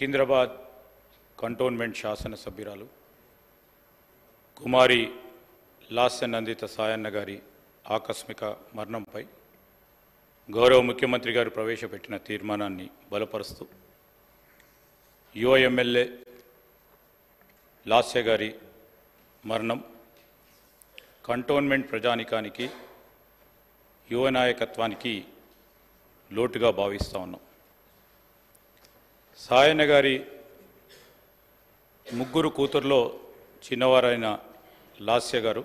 Secunderabad cantonment శాసనసభ్యురాలు కుమారి లాస్య నందిత సాయన్న గారి ఆకస్మిక మరణంపై గౌరవ ముఖ్యమంత్రి గారు ప్రవేశపెట్టిన తీర్మానాన్ని బలపరుస్తూ యువ ఎమ్మెల్యే లాస్య గారి మరణం కంటోన్మెంట్ ప్రజానికానికి యువ నాయకత్వానికి లోటుగా భావిస్తూ ఉన్నాం. సాయన్న గారి ముగ్గురు కూతుర్లో చిన్నవారైన లాస్య గారు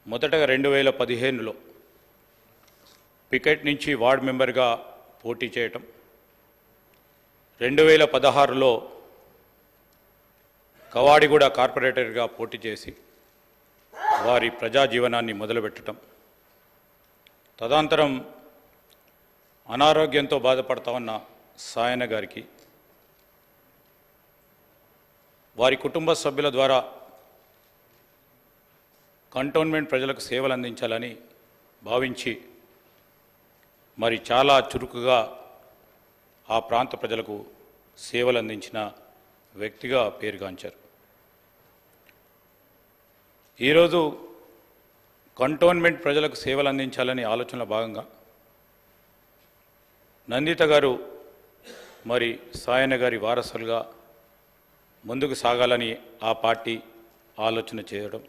మొదటగా 2015లో పికెట్ నుంచి వార్డ్ మెంబర్గా పోటీ చేయటం, 2016లో కవాడిగూడ కార్పొరేటర్గా పోటీ చేసి వారి ప్రజా జీవనాన్ని మొదలుపెట్టడం, తదనంతరం అనారోగ్యంతో బాధపడతా ఉన్న సాయన్న గారికి వారి కుటుంబ సభ్యుల ద్వారా కంటోన్మెంట్ ప్రజలకు సేవలు అందించాలని భావించి మరి చాలా చురుకుగా ఆ ప్రాంత ప్రజలకు సేవలు అందించిన వ్యక్తిగా పేరుగాంచారు. ఈరోజు కంటోన్మెంట్ ప్రజలకు సేవలు అందించాలని ఆలోచనలో భాగంగా నందిత గారు మరి సాయన్న గారి వారసులుగా ముందుకు సాగాలని ఆ పార్టీ ఆలోచన చేయడం,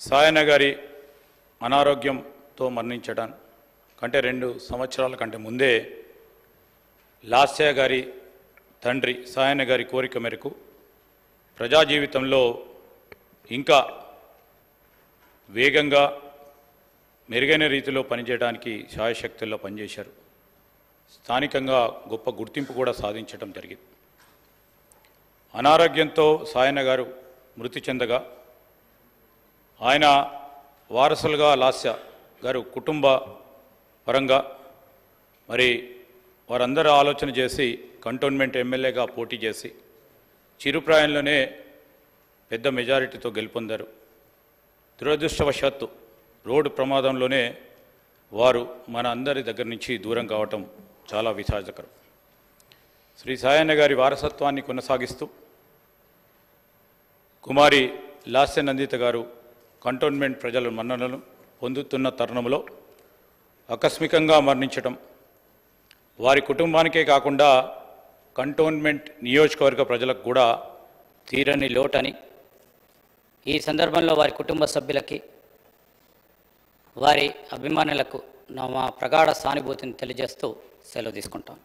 సాయన్న గారి అనారోగ్యంతో మరణించడం కంటే 2 సంవత్సరాల కంటే ముందే లాస్య గారి తండ్రి సాయన్న గారి కోరిక మేరకు ప్రజా జీవితంలో ఇంకా వేగంగా మెరుగైన రీతిలో పనిచేయడానికి శాయశక్తుల్లో పనిచేశారు. స్థానికంగా గొప్ప గుర్తింపు కూడా సాధించడం జరిగింది. అనారోగ్యంతో సాయన్న గారు మృతి చెందగా ఆయన వారసులుగా లాస్య గారు కుటుంబ పరంగా మరి వారందరూ ఆలోచన చేసి కంటోన్మెంట్ ఎమ్మెల్యేగా పోటీ చేసి చిరుప్రాయంలోనే పెద్ద మెజారిటీతో గెలుపొందారు. దురదృష్టవశాత్తు రోడ్డు ప్రమాదంలోనే వారు మన అందరి దగ్గర నుంచి దూరం కావటం చాలా విషాదకరం. శ్రీ సాయన్న గారి వారసత్వాన్ని కొనసాగిస్తూ కుమారి లాస్య నందిత గారు కంటోన్మెంట్ ప్రజల మన్ననలను పొందుతున్న తరుణంలో ఆకస్మికంగా మరణించటం వారి కుటుంబానికే కాకుండా కంటోన్మెంట్ నియోజకవర్గ ప్రజలకు కూడా తీరని లోటని, ఈ సందర్భంలో వారి కుటుంబ సభ్యులకి వారి అభిమానులకు మా ప్రగాఢ సానుభూతిని తెలియజేస్తూ సెలవు తీసుకుంటాం.